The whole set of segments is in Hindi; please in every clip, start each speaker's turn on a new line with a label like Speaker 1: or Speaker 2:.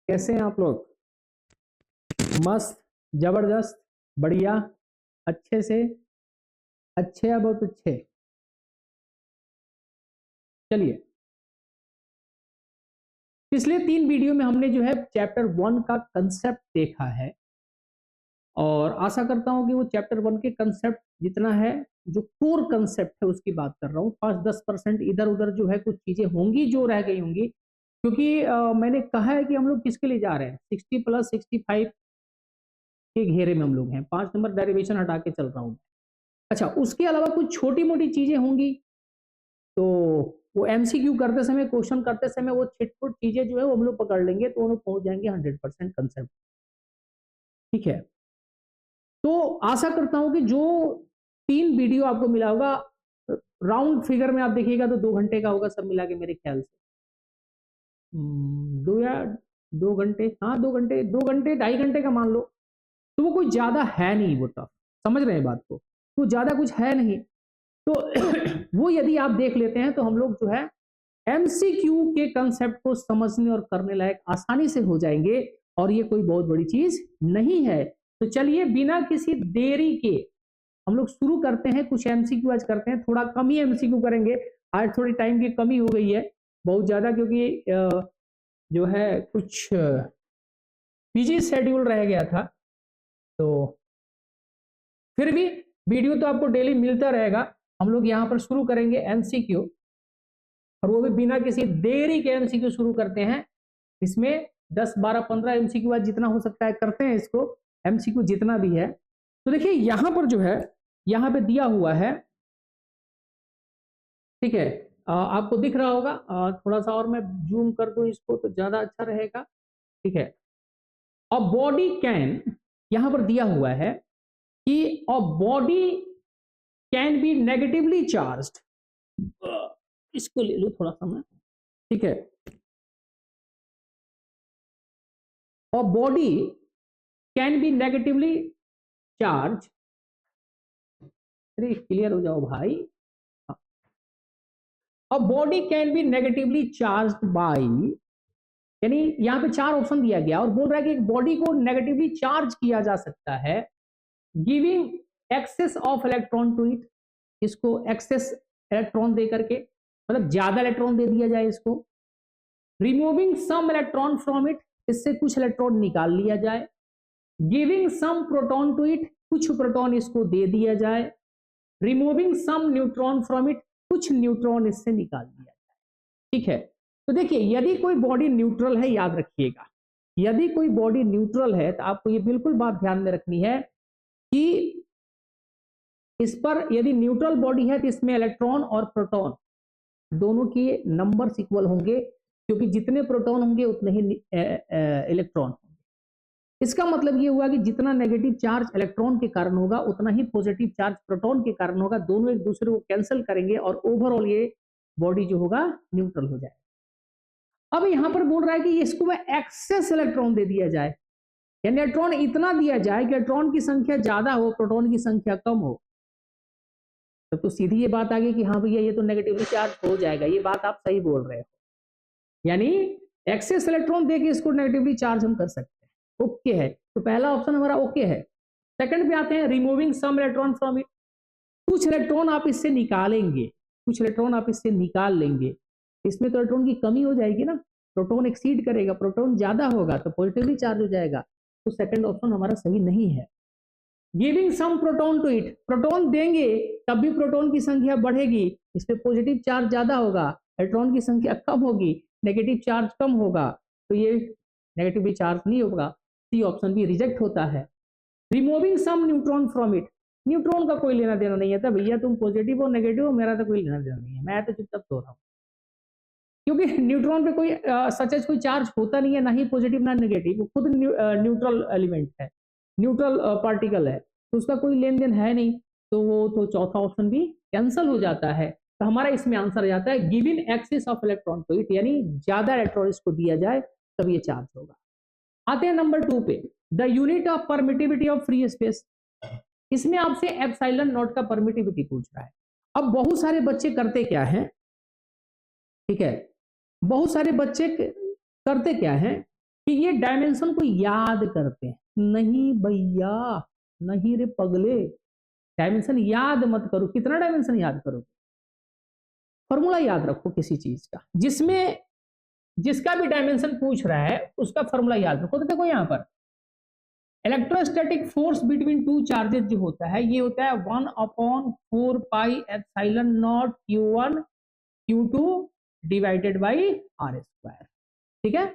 Speaker 1: कैसे हैं आप लोग? मस्त, जबरदस्त, बढ़िया, अच्छे से, अच्छे या बहुत अच्छे। चलिए, पिछले 3 वीडियो में हमने जो है चैप्टर 1 का कंसेप्ट देखा है और आशा करता हूं कि वो चैप्टर 1 के कंसेप्ट जितना है, जो कोर कंसेप्ट है उसकी बात कर रहा हूँ। 5-10% इधर उधर जो है कुछ चीजें होंगी जो रह गई होंगी, क्योंकि मैंने कहा है कि हम लोग किसके लिए जा रहे हैं, 60 प्लस 65 के घेरे में हम लोग हैं। 5 नंबर डेरिवेशन हटा के चल रहा हूँ। अच्छा, उसके अलावा कुछ छोटी मोटी चीजें होंगी, तो वो एमसीक्यू करते समय, क्वेश्चन करते समय वो छिटपुट चीजें जो है वो हम लोग पकड़ लेंगे, तो हम लोग पहुंच जाएंगे 100% कंसेप्ट। ठीक है, तो आशा करता हूं कि जो 3 वीडियो आपको मिला होगा, राउंड फिगर में आप देखिएगा तो 2 घंटे का होगा सब मिला के मेरे ख्याल से। 2 घंटे, हाँ 2 घंटे, 2 घंटे 2.5 घंटे का मान लो, तो वो कोई ज्यादा है नहीं। वो टफ, समझ रहे हैं बात को, तो ज्यादा कुछ है नहीं। तो वो यदि आप देख लेते हैं तो हम लोग जो है एमसीक्यू के कंसेप्ट को समझने और करने लायक आसानी से हो जाएंगे, और ये कोई बहुत बड़ी चीज नहीं है। तो चलिए, बिना किसी देरी के हम लोग शुरू करते हैं। कुछ एमसीक्यू आज करते हैं, थोड़ा कम ही एमसीक्यू करेंगे। आज थोड़ी टाइम की कमी हो गई है बहुत ज्यादा, क्योंकि जो है कुछ बिजी शेड्यूल रह गया था। तो फिर भी वीडियो तो आपको डेली मिलता रहेगा। हम लोग यहाँ पर शुरू करेंगे एमसीक्यू, और वो भी बिना किसी देरी के एमसीक्यू शुरू करते हैं। इसमें 10, 12, 15 एमसीक्यू आज जितना हो सकता है करते हैं इसको, एमसीक्यू जितना भी है। तो देखिए यहां पर जो है, यहाँ पे दिया हुआ है, ठीक है, आपको दिख रहा होगा। थोड़ा सा और मैं जूम कर दूं इसको तो ज्यादा अच्छा रहेगा। ठीक है, अ बॉडी कैन, यहां पर दिया हुआ है कि a body can be negatively charged. इसको ले लो थोड़ा सा मैं, ठीक है। A body can be negatively charge, अरे क्लियर हो जाओ भाई। A body can be negatively charged by, यानी यहां पे 4 ऑप्शन दिया गया और बोल रहा है कि एक बॉडी को नेगेटिवली चार्ज किया जा सकता है giving excess of electron to it, इसको एक्सेस इलेक्ट्रॉन दे करके, मतलब ज्यादा इलेक्ट्रॉन दे दिया जाए इसको। Removing some electron from it, इससे कुछ इलेक्ट्रॉन निकाल लिया जाए। Giving some proton to it, कुछ प्रोटॉन इसको दे दिया जाए। Removing some neutron from it, कुछ न्यूट्रॉन इससे निकाल दिया जाए। ठीक है, तो देखिए यदि कोई बॉडी न्यूट्रल है, याद रखिएगा, यदि कोई बॉडी न्यूट्रल है तो आपको ये बिल्कुल बात ध्यान में रखनी है कि इस पर यदि न्यूट्रल बॉडी है तो इसमें इलेक्ट्रॉन और प्रोटॉन दोनों के नंबर इक्वल होंगे, क्योंकि जितने प्रोटॉन होंगे उतने ही इलेक्ट्रॉन होंगे। इसका मतलब ये हुआ कि जितना नेगेटिव चार्ज इलेक्ट्रॉन के कारण होगा उतना ही पॉजिटिव चार्ज प्रोटॉन के कारण होगा। दोनों एक दूसरे को कैंसिल करेंगे और ओवरऑल ये बॉडी जो होगा न्यूट्रल हो जाएगा। अब यहां पर बोल रहा है कि इसको एक्सेस इलेक्ट्रॉन दे दिया जाए, यानी इलेक्ट्रॉन इतना दिया जाए कि इलेक्ट्रॉन की संख्या ज्यादा हो, प्रोटॉन की संख्या कम हो। तो सीधी ये बात आ गई कि हाँ भैया ये तो नेगेटिवली चार्ज हो जाएगा। ये बात आप सही बोल रहे हो, यानी एक्सेस इलेक्ट्रॉन देके इसको नेगेटिवली चार्ज हम कर सकते हैं। ओके है, तो पहला ऑप्शन हमारा ओके है। सेकंड पे आते हैं, removing some electron from it, कुछ इलेक्ट्रॉन आप इससे निकालेंगे, कुछ इलेक्ट्रॉन आप इससे निकाल लेंगे। इसमें तो इलेक्ट्रॉन की कमी हो जाएगी ना, प्रोटॉन एक्सीड करेगा, प्रोटॉन ज्यादा होगा तो पॉजिटिवली चार्ज हो जाएगा। तो सेकंड ऑप्शन हमारा सही नहीं है। Giving some proton to it, proton देंगे तब भी प्रोटॉन की संख्या बढ़ेगी, इस पे पॉजिटिव चार्ज ज्यादा होगा, इलेक्ट्रॉन की संख्या कम होगी, नेगेटिव चार्ज कम होगा, तो ये नेगेटिवली चार्ज नहीं होगा। सी ऑप्शन भी रिजेक्ट होता है। Removing some neutron from it, neutron का कोई लेना देना नहीं है था भैया, तुम पॉजिटिव हो नेगेटिव हो, मेरा तो कोई लेना देना नहीं है, मैं तो चुपचाप सो रहा हूँ। क्योंकि न्यूट्रॉन पे कोई सच कोई चार्ज होता नहीं है, ना ही पॉजिटिव ना नेगेटिव, वो खुद न्यूट्रल एलिमेंट है, न्यूट्रल पार्टिकल है, तो उसका कोई लेन देन है नहीं। तो वो तो चौथा ऑप्शन भी कैंसिल हो जाता है। तो हमारा इसमें आंसर आ जाता है given excess of electron to it, यानी ज्यादा इलेक्ट्रॉन इसको दिया जाए तब ये चार्ज होगा। आते हैं नंबर 2 पे, the unit of permittivity of free space. इसमें आपसे एप्सिलॉन नॉट का परमिटिविटी पूछ रहा है। अब बहुत सारे बच्चे करते क्या है, ठीक है, बहुत सारे बच्चे करते क्या है कि ये डायमेंशन को याद करते हैं। नहीं भैया, नहीं रे पगले, डायमेंशन याद मत करो। कितना डायमेंशन याद करोगे? फॉर्मूला याद रखो किसी चीज का, जिसमें जिसका भी डायमेंशन पूछ रहा है उसका फॉर्मूला याद रखो। तो देखो यहाँ पर electrostatic force between two charges जो होता है ये होता है 1/4 pi epsilon not Q1 Q2 divided by R square. ठीक है,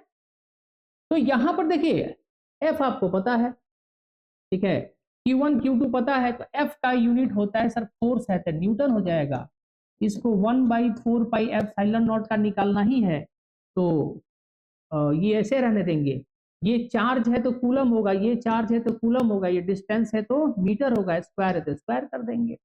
Speaker 1: तो यहां पर देखिए F आपको पता है, ठीक है, Q1 Q2 पता है, तो F का यूनिट होता है सर फोर्स है तो न्यूटन हो जाएगा। इसको 1/4 पाई एप्सिलॉन नॉट का निकालना ही है, तो ये ऐसे रहने देंगे। ये चार्ज है तो कूलम होगा, ये चार्ज है तो कूलम होगा, ये डिस्टेंस है तो मीटर होगा, स्क्वायर है तो स्क्वायर कर देंगे।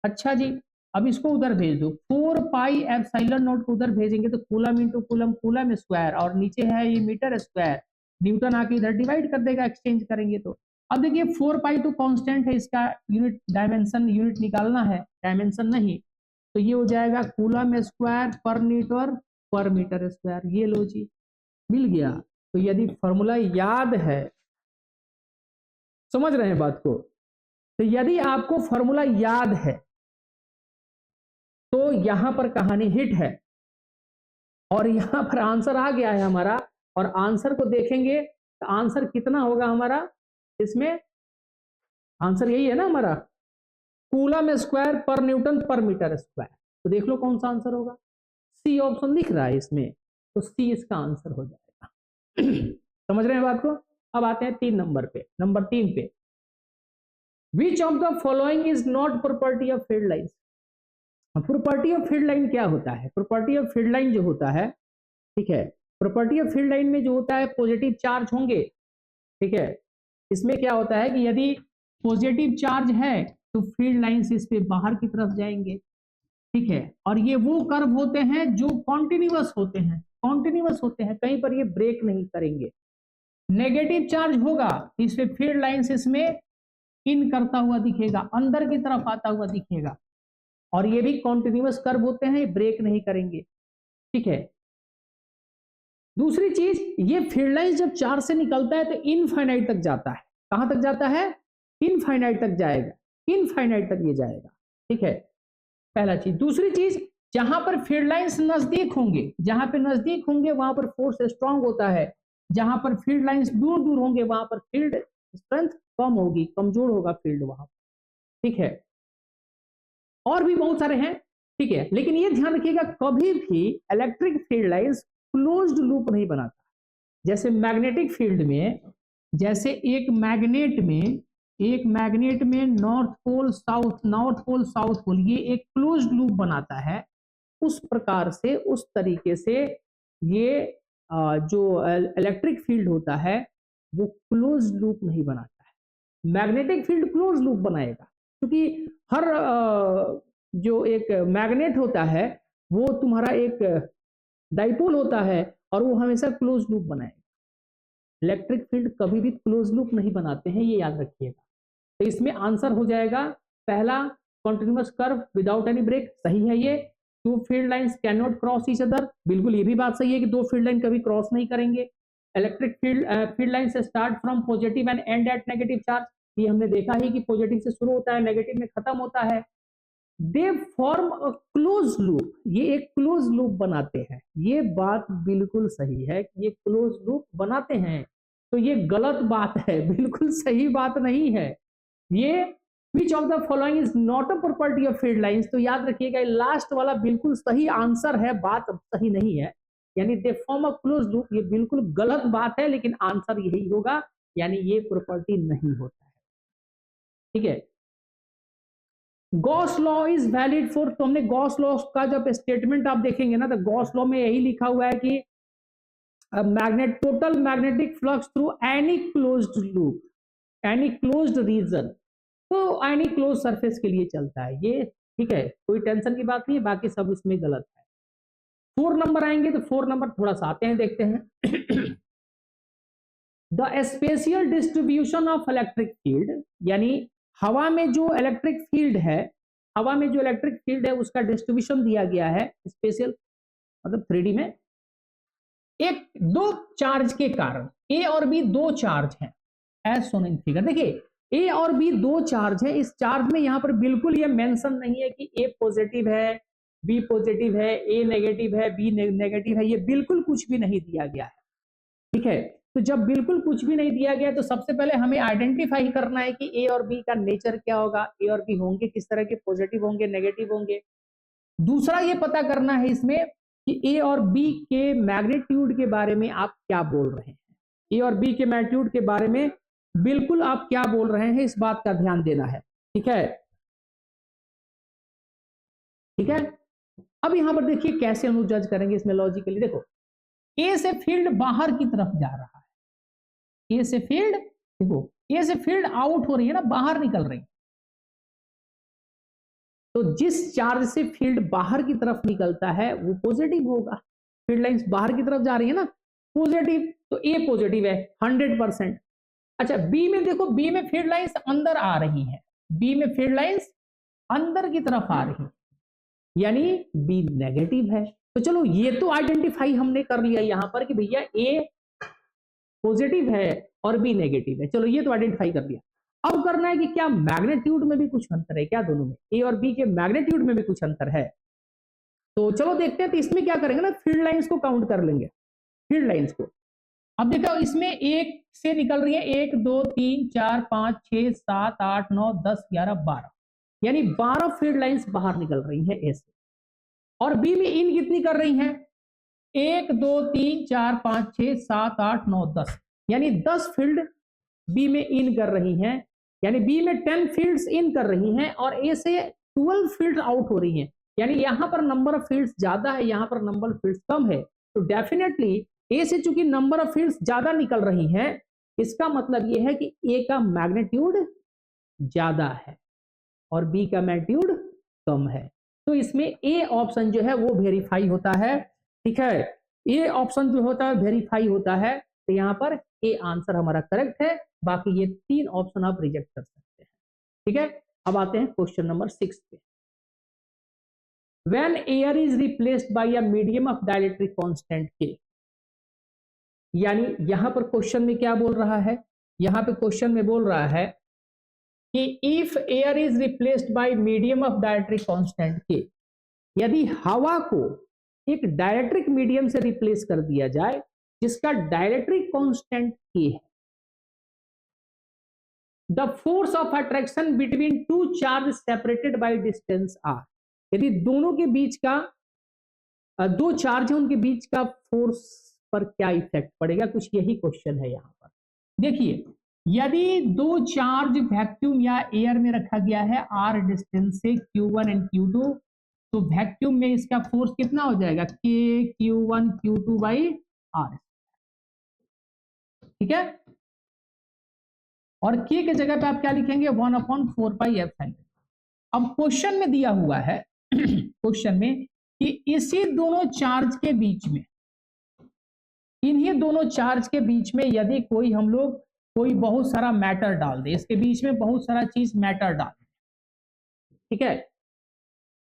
Speaker 1: अच्छा जी, अब इसको उधर भेज दो, 4 पाई एप्सिलॉन नॉट को उधर भेजेंगे तो coulomb into coulomb, coulomb square, और नीचे है ये मीटर स्क्वायर, न्यूटन आके इधर डिवाइड कर देगा एक्सचेंज करेंगे तो। अब देखिए 4 पाई तो कांस्टेंट है, इसका यूनिट डायमेंशन यूनिट निकालना है, डायमेंशन नहीं, तो ये हो जाएगा कूलम स्क्वायर पर मीटर स्क्वायर। ये लो जी, मिल गया। तो यदि फॉर्मूला याद है, समझ रहे हैं बात को, तो यदि आपको फॉर्मूला याद है तो यहां पर कहानी हिट है, और यहां पर आंसर आ गया है हमारा, और आंसर को देखेंगे तो आंसर कितना होगा हमारा, इसमें आंसर यही है ना हमारा, कूलम स्क्वायर पर न्यूटन पर मीटर स्क्वायर। तो देख लो कौन सा आंसर होगा, सी ऑप्शन दिख रहा है इसमें, तो सी इसका आंसर हो जाएगा। समझ रहे हैं बात को। अब आते हैं 3 नंबर पे, नंबर 3 पे, which of the following is not property of field line. Property of field line क्या होता है? प्रॉपर्टी ऑफ फील्ड लाइन जो होता है, ठीक है, प्रॉपर्टी ऑफ फील्ड लाइन में जो होता है पॉजिटिव चार्ज होंगे, ठीक है, इसमें क्या होता है कि यदि पॉजिटिव चार्ज है तो फील्ड लाइंस इस पे बाहर की तरफ जाएंगे, ठीक है, और ये वो कर्व होते हैं जो कॉन्टिन्यूअस होते हैं, कॉन्टिन्यूअस होते हैं, कहीं पर ये ब्रेक नहीं करेंगे। नेगेटिव चार्ज होगा तो इस पे फील्ड लाइंस इसमें इन करता हुआ दिखेगा, अंदर की तरफ आता हुआ दिखेगा, और ये भी कॉन्टिन्यूअस कर्व होते हैं, ब्रेक नहीं करेंगे, ठीक है। दूसरी चीज, ये फील्ड लाइन जब चार्ज से निकलता है तो इनफाइनाइट तक जाता है। कहां तक जाता है? इनफाइनाइट तक जाएगा, इनफाइनाइट तक ये जाएगा, ठीक है, पहला चीज। दूसरी चीज, जहां पर फील्ड लाइंस नजदीक होंगे, जहां पर नजदीक होंगे वहां पर फोर्स स्ट्रांग होता है, जहां पर फील्ड लाइंस दूर दूर होंगे वहां पर फील्ड स्ट्रेंथ कम होगी, कमजोर होगा फील्ड वहां, ठीक है। और भी बहुत सारे हैं, ठीक है, लेकिन ये ध्यान रखिएगा कभी भी electric field lines closed loop नहीं बनाता। जैसे मैग्नेटिक फील्ड में, जैसे एक मैग्नेट में नॉर्थ पोल साउथ पोल ये एक क्लोज्ड लूप बनाता है, उस प्रकार से उस तरीके से ये जो इलेक्ट्रिक फील्ड होता है वो क्लोज्ड लूप नहीं बनाता है। मैग्नेटिक फील्ड क्लोज लूप बनाएगा, क्योंकि हर जो एक मैग्नेट होता है वो तुम्हारा एक डाइपोल होता है और वो हमेशा क्लोज लूप बनाएगा। इलेक्ट्रिक फील्ड कभी भी क्लोज लूप नहीं बनाते हैं, ये याद रखिएगा। तो इसमें आंसर हो जाएगा पहला, continuous curve without any break, सही है ये। Two field lines cannot cross each other, बिल्कुल ये भी बात सही है कि दो फील्ड लाइन कभी क्रॉस नहीं करेंगे। इलेक्ट्रिक फील्ड लाइन से start from positive and end at negative charge, ये हमने देखा ही कि पॉजिटिव से शुरू होता है नेगेटिव में खत्म होता है। They form a close loop, ये एक क्लोज लूप बनाते हैं, ये बात बिल्कुल सही है कि ये क्लोज लूप बनाते हैं, तो ये गलत बात है, बिल्कुल सही बात नहीं है ये। Which of the following is not a property of field lines, तो याद रखिएगा लास्ट वाला बिल्कुल सही आंसर है, बात सही नहीं है, यानी they form a close loop, ये बिल्कुल गलत बात है, लेकिन आंसर यही होगा, यानी ये प्रॉपर्टी नहीं होता है, ठीक है। Gauss law is valid for, तो हमने गॉस लॉ का जब स्टेटमेंट आप देखेंगे ना, तो गॉस लॉ में यही लिखा हुआ है कि total magnetic flux through any closed loop, any closed region, तो एनी क्लोज सरफेस के लिए चलता है ये, ठीक है, कोई टेंशन की बात नहीं है, बाकी सब इसमें गलत है। 4 नंबर आएंगे, तो 4 नंबर थोड़ा सा आते हैं, देखते हैं। The spatial distribution of electric field, यानी हवा में जो इलेक्ट्रिक फील्ड है, हवा में जो इलेक्ट्रिक फील्ड है उसका डिस्ट्रीब्यूशन दिया गया है, स्पेशल मतलब 3D में, एक दो चार्ज के कारण, ए और बी दो चार्ज हैं एज शोन इन फिगर। देखिए ए और बी दो चार्ज है, इस चार्ज में यहां पर बिल्कुल ये मेंशन नहीं है कि ए पॉजिटिव है, बी पॉजिटिव है, ए नेगेटिव है, बी नेगेटिव है, ये बिल्कुल कुछ भी नहीं दिया गया है। ठीक है, तो जब बिल्कुल कुछ भी नहीं दिया गया तो सबसे पहले हमें आइडेंटिफाई करना है कि ए और बी का नेचर क्या होगा, ए और बी होंगे किस तरह के, पॉजिटिव होंगे, नेगेटिव होंगे। दूसरा ये पता करना है इसमें कि ए और बी के मैग्नीट्यूड के बारे में आप क्या बोल रहे हैं, ए और बी के मैग्नीट्यूड के बारे में बिल्कुल आप क्या बोल रहे हैं, इस बात का ध्यान देना है। ठीक है, ठीक है। अब यहां पर देखिए कैसे हम जज करेंगे इसमें लॉजिकली। देखो ए से फील्ड बाहर की तरफ जा रहा है, ए से फील्ड, देखो ए से फील्ड आउट हो रही है ना, बाहर निकल रही है। तो जिस चार्ज से फील्ड बाहर की तरफ निकलता है वो पॉजिटिव होगा। फील्ड लाइंस बाहर की तरफ जा रही है ना, पॉजिटिव, तो ए पॉजिटिव है 100%। अच्छा बी में देखो, बी में फील्ड लाइंस अंदर आ रही है, बी में फील्ड लाइंस अंदर की तरफ आ रही है, यानी बी नेगेटिव है। तो चलो ये तो आइडेंटिफाई हमने कर लिया यहां पर कि भैया ए पॉजिटिव है और बी नेगेटिव है, चलो ये तो आइडेंटिफाई कर लिया। अब करना है कि क्या मैग्नीट्यूड में भी कुछ अंतर है क्या, दोनों में ए और बी के मैग्नीट्यूड में भी कुछ अंतर है। तो चलो देखते हैं, तो इसमें क्या करेंगे ना, फील्ड लाइंस को काउंट कर लेंगे, फील्ड लाइंस को। अब देखो इसमें एक से निकल रही है 1 2 3 4 5 6 7 8 9 10 11 12, यानी 12 फील्ड लाइंस बाहर निकल रही है ए से। और बी में इन कितनी कर रही हैं, 1 2 3 4 5 6 7 8 9 10, यानी 10 फील्ड बी में इन कर रही हैं, यानी बी में 10 फील्ड्स इन कर रही हैं और ए से 12 फील्ड आउट हो रही हैं, यानी यहां पर नंबर ऑफ फील्ड्स ज्यादा है, यहां पर नंबर ऑफ फील्ड्स कम है। तो डेफिनेटली ए से चूंकि नंबर ऑफ फील्ड्स ज्यादा निकल रही हैं, इसका मतलब यह है कि ए का मैग्नीट्यूड ज्यादा है और बी का मैग्नीट्यूड कम है। तो इसमें ए ऑप्शन जो है वो वेरीफाई होता है। ठीक है, ए ऑप्शन जो होता है वेरीफाई होता है, तो यहाँ पर ए आंसर हमारा करेक्ट है, बाकी ये 3 ऑप्शन आप रिजेक्ट कर सकते हैं। ठीक है, अब आते हैं क्वेश्चन नंबर 6 पे। When air is replaced by a medium of dielectric constant K, यानी यहां पर क्वेश्चन में क्या बोल रहा है, यहां पे क्वेश्चन में बोल रहा है कि if air is replaced by medium of dielectric constant K, यदि हवा को एक डायलेक्ट्रिक मीडियम से रिप्लेस कर दिया जाए जिसका डायलेक्ट्रिक कांस्टेंट K है, the force of attraction between two charge separated by distance R, यदि दोनों के बीच का दो चार्ज है उनके बीच का फोर्स पर क्या इफेक्ट पड़ेगा, कुछ यही क्वेश्चन है यहां पर। देखिए यदि दो चार्ज वैक्यूम या एयर में रखा गया है r डिस्टेंस से Q1 एंड Q2, तो वैक्यूम में इसका फोर्स कितना हो जाएगा, K Q1 Q2 by R। ठीक है, और K के जगह पे आप क्या लिखेंगे, 1/4π/। अब क्वेश्चन में दिया हुआ है क्वेश्चन में कि इसी दोनों चार्ज के बीच में, इन्हीं दोनों चार्ज के बीच में यदि कोई हम लोग कोई बहुत सारा मैटर डाल दे, इसके बीच में बहुत सारा चीज मैटर डाल दे, ठीक है,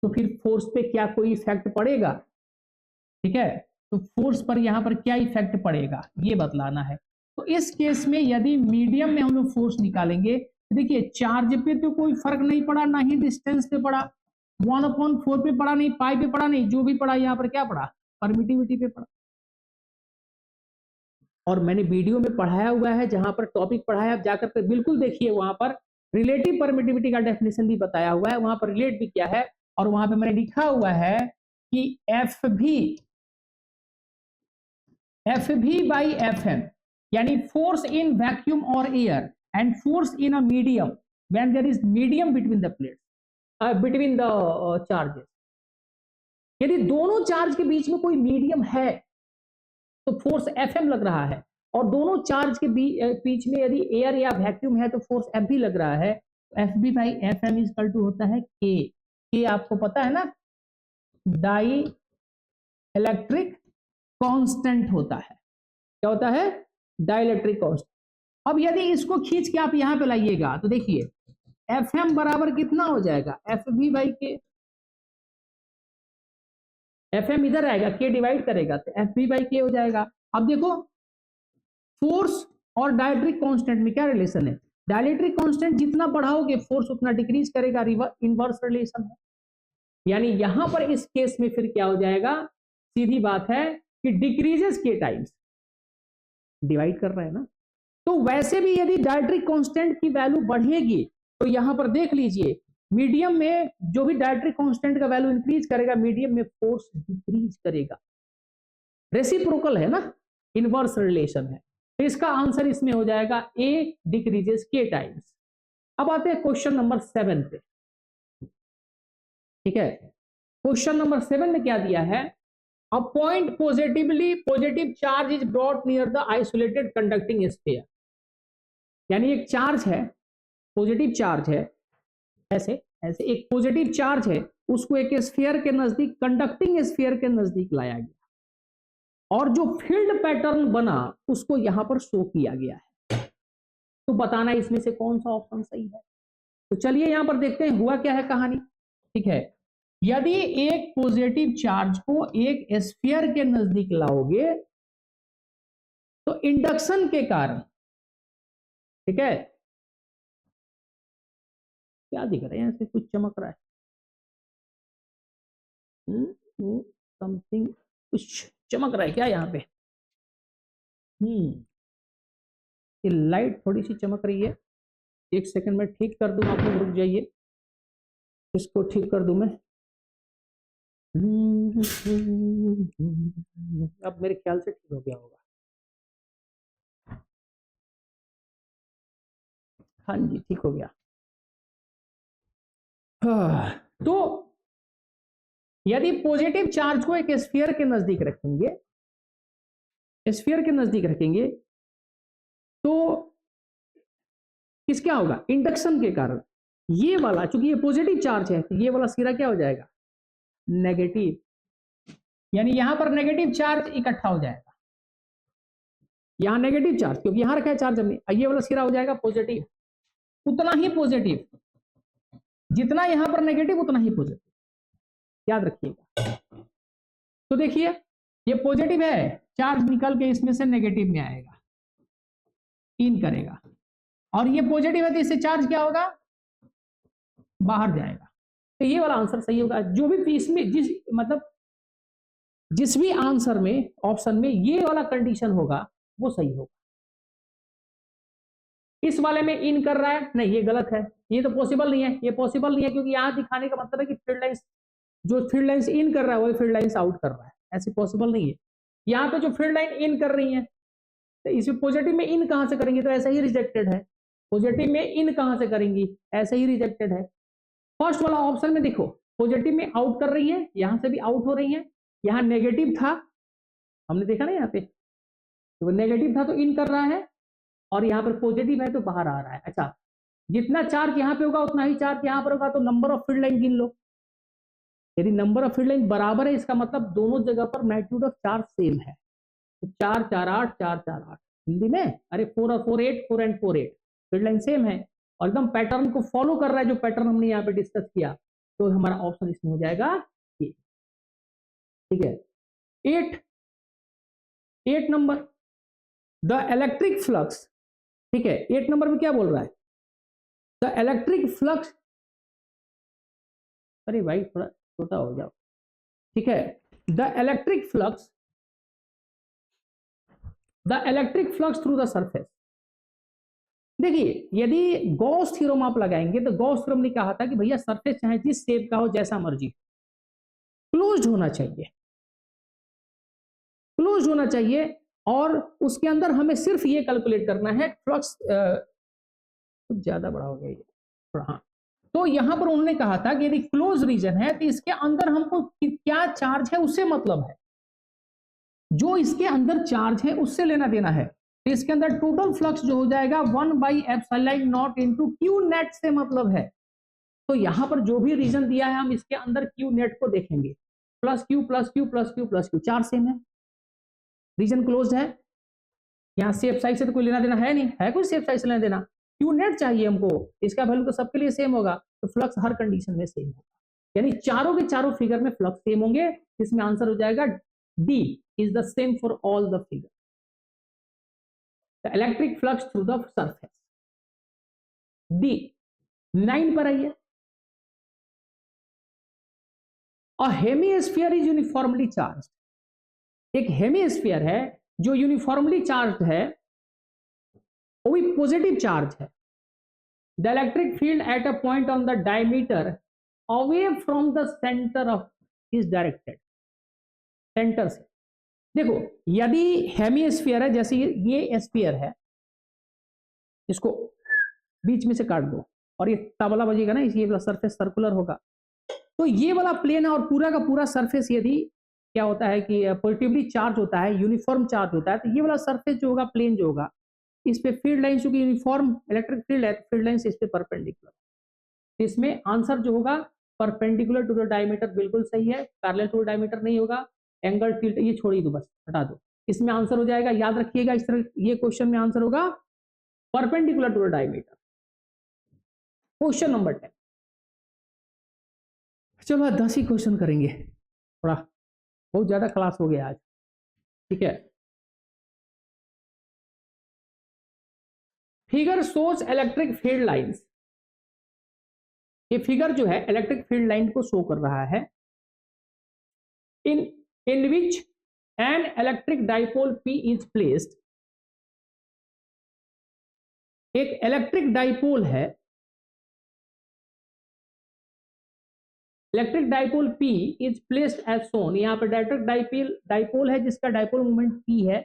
Speaker 1: तो फिर फोर्स पे क्या कोई इफेक्ट पड़ेगा। ठीक है, तो फोर्स पर यहां पर क्या इफेक्ट पड़ेगा ये बतलाना है। तो इस केस में यदि मीडियम में हम लोग फोर्स निकालेंगे, देखिए चार्ज पे तो कोई फर्क नहीं पड़ा, ना ही डिस्टेंस पे पड़ा, 1/4 पे पड़ा नहीं, पाई पे पड़ा नहीं, जो भी पड़ा यहाँ पर क्या पड़ा, परमिटिविटी पे पड़ा। और मैंने वीडियो में पढ़ाया हुआ है, जहां पर टॉपिक पढ़ाया आप जाकर के बिल्कुल देखिए, वहां पर रिलेटिव परमिटिविटी का डेफिनेशन भी बताया हुआ है, वहां पर रिलेट भी किया है, और वहां पे मैंने लिखा हुआ है कि एफ भी बाई एफ एम, यानी फोर्स इन वैक्यूम और air and force in a medium when there is medium between the plates, between the charges, यदि दोनों चार्ज के बीच में कोई मीडियम है तो फोर्स Fm लग रहा है, और दोनों चार्ज के बीच में यदि एयर या वैक्यूम है तो फोर्स F भी लग रहा है। तो F भी बाई Fm इक्वल टू होता है K आपको पता है ना, डाई इलेक्ट्रिक कांस्टेंट होता है। क्या होता है, डाई इलेक्ट्रिक कांस्टेंट। अब यदि इसको खींच के आप यहां पे लाइएगा तो देखिए Fm बराबर कितना हो जाएगा, Fb बाई K, Fm इधर आएगा, K डिवाइड करेगा तो Fb बाई K हो जाएगा। अब देखो फोर्स और डायलेक्ट्रिक कांस्टेंट में क्या रिलेशन है? डायलेक्ट्रिक कांस्टेंट जितना बढ़ाओगे फोर्स उतना डिक्रीज करेगा, इनवर्स रिलेशन है। यानी यहां पर इस केस में फिर क्या हो जाएगा, सीधी बात है कि डिक्रीजेस के टाइम्स डिवाइड कर रहा है ना। तो वैसे भी यदि डायलेक्ट्रिक कांस्टेंट की वैल्यू बढ़ेगी तो यहां पर देख लीजिए मीडियम में जो भी डायलेक्ट्रिक कांस्टेंट का वैल्यू इंक्रीज करेगा मीडियम में फोर्स डिक्रीज करेगा। रेसिप्रोकल है ना, इनवर्स रिलेशन है। तो इसका आंसर इसमें हो जाएगा ए डिक्रीजेस के टाइम्स। अब आते हैं क्वेश्चन नंबर 7 पे। ठीक है, क्वेश्चन नंबर 7 में क्या दिया है, a point positive charge is brought near the isolated conducting sphere. यानी एक चार्ज है, पॉजिटिव चार्ज है, ऐसे ऐसे एक पॉजिटिव चार्ज है, उसको एक स्फीयर के नजदीक, कंडक्टिंग स्फीयर के नजदीक लाया गया और जो फील्ड पैटर्न बना उसको यहां पर शो किया गया है। तो बताना इसमें से कौन सा ऑप्शन सही है। तो चलिए यहां पर देखते हैं हुआ क्या है कहानी। ठीक है, यदि एक पॉजिटिव चार्ज को एक स्फीयर के नजदीक लाओगे तो इंडक्शन के कारण, ठीक है, क्या दिख रहा है यहां से कुछ चमक रहा है, समथिंग कुछ चमक रहा है क्या यहाँ पे? ये लाइट थोड़ी सी चमक रही है, एक सेकंड में ठीक कर दूं, आप लोग रुक जाइए, इसको ठीक कर दूं मैं। अब मेरे ख्याल से ठीक हो गया होगा। हाँ जी ठीक हो गया। तो यदि पॉजिटिव चार्ज को एक स्फीयर के नजदीक रखेंगे, स्फीयर के नजदीक रखेंगे तो किस क्या होगा, इंडक्शन के कारण ये वाला, चूंकि ये पॉजिटिव चार्ज है तो ये वाला सिरा क्या हो जाएगा, नेगेटिव। यानी यहां पर नेगेटिव चार्ज इकट्ठा हो जाएगा, यहां नेगेटिव चार्ज क्योंकि यहां रखा है चार्ज हमने, ये वाला सिरा हो जाएगा पॉजिटिव, उतना ही पॉजिटिव, जितना यहां पर नेगेटिव उतना ही पॉजिटिव, याद रखिएगा। तो देखिए ये पॉजिटिव है, चार्ज निकल के इसमें से नेगेटिव में आएगा, इन करेगा, और ये पॉजिटिव है तो इससे चार्ज क्या होगा, बाहर जाएगा। तो ये वाला आंसर सही होगा। जो भी इसमें जिस भी आंसर में, ऑप्शन में ये वाला कंडीशन होगा वो सही होगा। इस वाले में इन कर रहा है, नहीं ये गलत है, ये तो पॉसिबल नहीं है, ये पॉसिबल नहीं है क्योंकि यहां दिखाने का मतलब है कि फील्ड लाइंस, जो फील्ड लाइंस इन कर रहा है वही फील्ड लाइंस आउट कर रहा है, ऐसे पॉसिबल नहीं है। यहाँ पे जो फील्ड लाइन इन कर रही है तो इसमें पॉजिटिव में इन कहां से करेंगे, तो ऐसा ही रिजेक्टेड है। पॉजिटिव में इन कहां से करेंगी, ऐसे ही रिजेक्टेड है। फर्स्ट वाला ऑप्शन में देखो पॉजिटिव में आउट कर रही है, यहां से भी आउट हो रही है, यहां नेगेटिव था, हमने देखा ना यहाँ पे, तो नेगेटिव था तो इन कर रहा है, और यहाँ पर पॉजिटिव है तो बाहर आ रहा है। अच्छा, जितना चार्ज यहाँ पे होगा उतना ही चार्ज यहाँ पर होगा, तो नंबर ऑफ फील्ड लाइन गिन लो। यदि नंबर ऑफ फील्ड लाइन बराबर है इसका मतलब दोनों जगह पर मैग्नीट्यूड ऑफ चार्ज सेम है। तो 4 4 8 4 4 8 हिंदी में, अरे 4 और 4 8, 4 एंड 4 8, फील्ड लाइन सेम है और एकदम पैटर्न को फॉलो कर रहा है, जो पैटर्न हमने यहाँ पे डिस्कस किया। तो हमारा ऑप्शन इसमें हो जाएगा ये। ठीक है, 8 नंबर, द इलेक्ट्रिक फ्लक्स। ठीक है, 8 नंबर में क्या बोल रहा है, द इलेक्ट्रिक फ्लक्स, अरे भाई थोड़ा छोटा हो जाओ। ठीक है, the electric flux through the surface. देखिए यदि गॉस थ्योरम आप लगाएंगे तो गॉस थ्योरम ने कहा था कि भैया सरफेस चाहे जिस शेप का हो, जैसा मर्जी, क्लोज्ड होना चाहिए, क्लोज्ड होना चाहिए, और उसके अंदर हमें सिर्फ ये कैलकुलेट करना है, फ्लक्स कुछ ज्यादा बड़ा हो गया ये, हाँ। तो यहां पर उन्होंने कहा था कि यदि क्लोज रीजन है तो इसके अंदर हमको क्या चार्ज है उससे मतलब है, जो इसके अंदर चार्ज है उससे लेना देना है। तो इसके अंदर टोटल फ्लक्स जो हो जाएगा 1/ε0 इंटू क्यू नेट से मतलब है। तो यहां पर जो भी रीजन दिया है हम इसके अंदर क्यू नेट को देखेंगे, plus Q plus Q plus Q plus Q, चार सेम है, रीजन क्लोज है। यहाँ सेफ साइड से तो कोई लेना देना है नहीं, है कोई सेफ साइड से लेना देना, क्यू नेट चाहिए हमको, इसका वैल्यू तो सबके लिए सेम होगा, तो फ्लक्स हर कंडीशन में सेम होगा, यानी चारों के चारों फिगर में फ्लक्स सेम होंगे। इसमें आंसर हो जाएगा D is the same for all the figure. The electric flux through the surface. D 9 पर आइए, अ हेमिस्फीयर इज यूनिफॉर्मली चार्ज। एक हेमिस्फीयर है जो यूनिफॉर्मली चार्ज है, वो भी पॉजिटिव चार्ज है। The electric field at a point on the diameter away from the centre of is directed, centre से। देखो यदि हेमिस्फीयर है, जैसे ये स्फीयर है, इसको बीच में से काट दो और ये तबला बजेगा ना, ये वाला सरफेस सर्कुलर होगा, तो ये वाला प्लेन है और पूरा का पूरा सरफेस यदि क्या होता है कि पॉजिटिवली चार्ज होता है, यूनिफॉर्म चार्ज होता है, तो ये वाला सरफेस जो होगा, प्लेन जो होगा, इस पे फील्ड लाइन, चूंकि यूनिफॉर्म इलेक्ट्रिक फील्ड है, फील्ड लाइन इस पे परपेंडिकुलर। इसमें आंसर जो होगा परपेंडिकुलर टू द डायमीटर बिल्कुल सही है, पैरेलल टू द डायमीटर नहीं होगा। एंगल टिल्ट ये छोड़ ही दो, बस हटा दो। इसमें आंसर हो जाएगा, याद रखिएगा इस तरह, ये क्वेश्चन में आंसर होगा perpendicular to the diameter. Question number 10। चलो आज 10 ही क्वेश्चन करेंगे, थोड़ा बहुत ज्यादा क्लास हो गया आज, ठीक है। Figure shows electric field lines. ये फिगर जो है इलेक्ट्रिक फील्ड लाइन को शो कर रहा है। In which an electric dipole P is placed. एक इलेक्ट्रिक डाइपोल है, electric dipole P is placed as shown. यहाँ पे इलेक्ट्रिक डाइपोल है जिसका डाइपोल मोमेंट P है,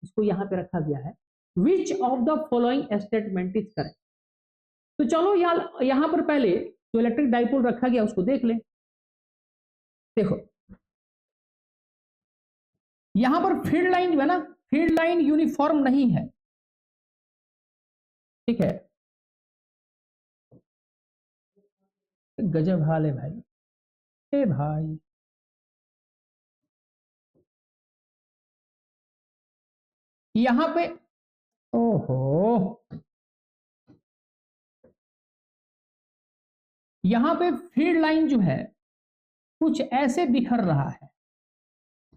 Speaker 1: इसको यहाँ पे रखा गया है। Which of the following statement is correct. तो चलो यहाँ पर पहले जो इलेक्ट्रिक डाइपोल रखा गया उसको देख ले। देखो यहां पर फील्ड लाइन जो है ना, फील्ड लाइन यूनिफॉर्म नहीं है, ठीक है। गजब हाल है भाई, ए भाई यहां पे, ओहो, यहां पे फील्ड लाइन जो है कुछ ऐसे बिखर रहा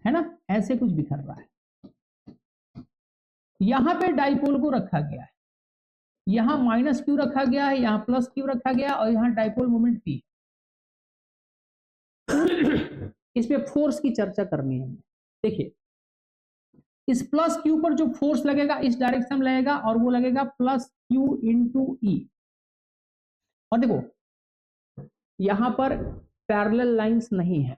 Speaker 1: है ना, ऐसे कुछ बिखर रहा है। यहां पे डाइपोल को रखा गया है, यहां माइनस क्यू रखा गया है, यहां प्लस क्यू रखा गया, और यहां डाइपोल मोमेंट P। इस पे फोर्स की चर्चा करनी है। देखिए इस प्लस क्यू पर जो फोर्स लगेगा इस डायरेक्शन में लगेगा, और वो लगेगा प्लस क्यू इंटू ई। और देखो यहां पर पैरेलल लाइंस नहीं है।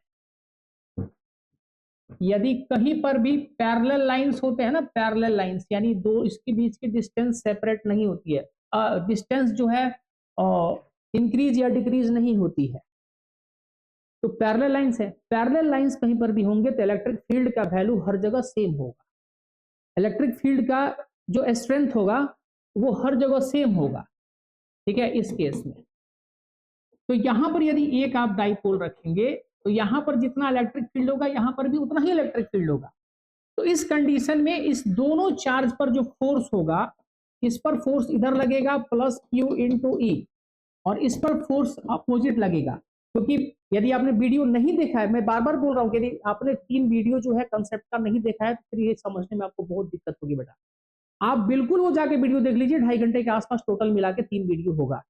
Speaker 1: यदि कहीं पर भी पैरेलल लाइंस होते हैं ना, पैरेलल लाइंस यानी दो इसके बीच की डिस्टेंस सेपरेट नहीं होती है, डिस्टेंस जो है इंक्रीज या डिक्रीज नहीं होती है, तो पैरेलल लाइंस है। पैरेलल लाइंस कहीं पर भी होंगे तो इलेक्ट्रिक फील्ड का वैल्यू हर जगह सेम होगा। इलेक्ट्रिक फील्ड का जो स्ट्रेंथ होगा वो हर जगह सेम होगा, ठीक है। इस केस में तो यहां पर यदि एक आप डाइपोल रखेंगे तो यहां पर जितना इलेक्ट्रिक फील्ड होगा यहां पर भी उतना ही इलेक्ट्रिक फील्ड होगा। तो इस कंडीशन में इस दोनों चार्ज पर जो फोर्स होगा, इस पर फोर्स इधर लगेगा प्लस क्यू इंटू ई, और इस पर फोर्स अपोजिट लगेगा। क्योंकि यदि आपने वीडियो नहीं देखा है, मैं बार बार बोल रहा हूँ, यदि आपने 3 वीडियो जो है कंसेप्ट का नहीं देखा है तो फिर ये समझने में आपको बहुत दिक्कत होगी बेटा। आप बिल्कुल वो जाके वीडियो देख लीजिए, 2.5 घंटे के आसपास टोटल मिला के 3 वीडियो होगा,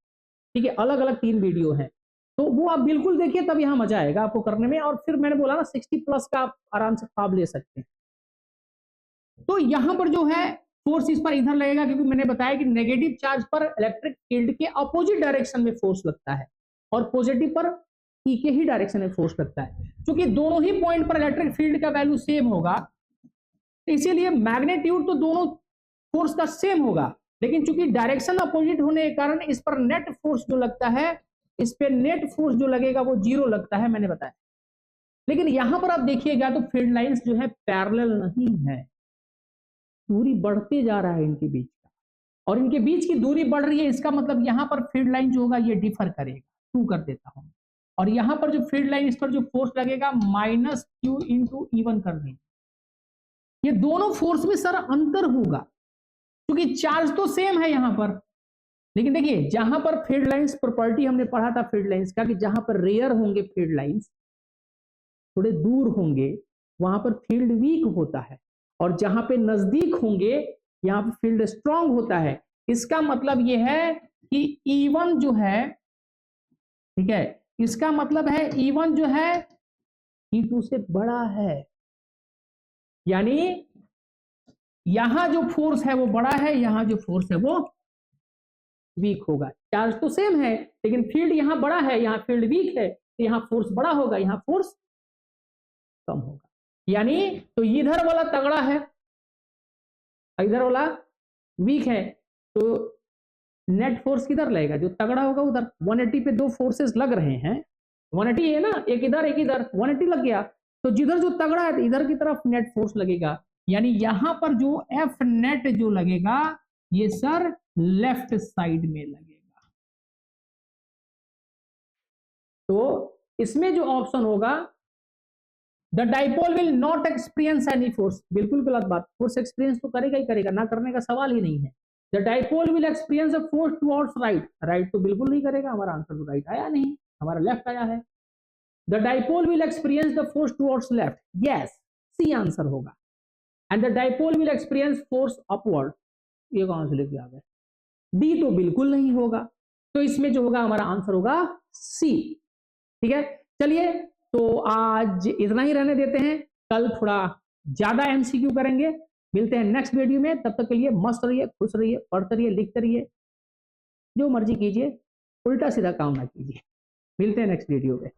Speaker 1: ठीक है। अलग अलग 3 वीडियो है, तो वो आप बिल्कुल देखिए, तब यहाँ मजा आएगा आपको करने में। और फिर मैंने बोला ना 60 प्लस का आप आराम से ख्वाब ले सकते हैं। तो यहाँ पर जो है फोर्स इस पर इधर लगेगा, क्योंकि मैंने बताया कि नेगेटिव चार्ज पर इलेक्ट्रिक फील्ड के अपोजिट डायरेक्शन में फोर्स लगता है, और पॉजिटिव पर ई के ही डायरेक्शन में फोर्स लगता है। क्योंकि दोनों ही पॉइंट पर इलेक्ट्रिक फील्ड का वैल्यू सेम होगा, इसीलिए मैग्नीट्यूड तो दोनों फोर्स का सेम होगा, लेकिन चूंकि डायरेक्शन अपोजिट होने के कारण इस पर नेट फोर्स जो लगता है, इस पे नेट फोर्स जो लगेगा वो 0 लगता है, मैंने बताया। लेकिन यहां पर आप देखिएगा तो फील्ड लाइंस जो है पैरेलल नहीं है, दूरी बढ़ते जा रहा है इनके बीच का, और इनके बीच की दूरी बढ़ रही है। इसका मतलब यहां पर फील्ड लाइन जो होगा ये डिफर करेगा। 2 कर देता हूं, और यहां पर जो फील्ड लाइन, इस पर जो फोर्स लगेगा माइनस क्यू इंटू E1 कर देंगे। ये दोनों फोर्स में सर अंतर होगा, क्योंकि चार्ज तो सेम है यहां पर। लेकिन देखिए जहां पर फील्ड लाइंस प्रॉपर्टी हमने पढ़ा था फील्ड लाइंस का, कि जहां पर रेयर होंगे फील्ड लाइंस, थोड़े दूर होंगे, वहां पर फील्ड वीक होता है, और जहां पे नजदीक होंगे यहाँ पे फील्ड स्ट्रांग होता है, इसका मतलब ये है कि E1 जो है, ठीक है, इसका मतलब है E1 जो है E2 से बड़ा है, यानी यहां जो फोर्स है वो बड़ा है, यहां जो फोर्स है वो वीक होगा। चार्ज तो सेम है लेकिन फील्ड यहां बड़ा है, यहां फील्ड वीक है, तो यहां फोर्स बड़ा होगा, यहां फोर्स कम होगा। यानी तो इधर वाला तगड़ा है, इधर वाला वीक है, तो नेट फोर्स किधर लगेगा, जो तगड़ा होगा उधर। 180 पे दो फोर्सेस लग रहे हैं, 180 है ना, एक इधर 180 लग गया, तो जिधर जो तगड़ा है इधर की तरफ नेट फोर्स लगेगा। यानी यहां पर जो एफ नेट जो लगेगा ये सर लेफ्ट साइड में लगेगा। तो इसमें जो ऑप्शन होगा, the dipole will not experience any force, बिल्कुल गलत बात, फोर्स एक्सपीरियंस तो करेगा ही करेगा, ना करने का सवाल ही नहीं है। The dipole will experience a force towards right, right तो बिल्कुल नहीं करेगा, हमारा आंसर तो राइट आया नहीं, हमारा लेफ्ट आया है। The dipole will experience the force towards left, yes C answer होगा। And the dipole will experience force upward, ये कहां से लेके आ गए, डी तो बिल्कुल नहीं होगा, तो इसमें जो होगा हमारा आंसर होगा सी। ठीक है, चलिए तो आज इतना ही रहने देते हैं, कल थोड़ा ज्यादा एमसीक्यू करेंगे। मिलते हैं नेक्स्ट वीडियो में, तब तक के लिए मस्त रहिए, खुश रहिए, पढ़ते रहिए, लिखते रहिए, जो मर्जी कीजिए, उल्टा सीधा काम ना कीजिए। मिलते हैं नेक्स्ट वीडियो में।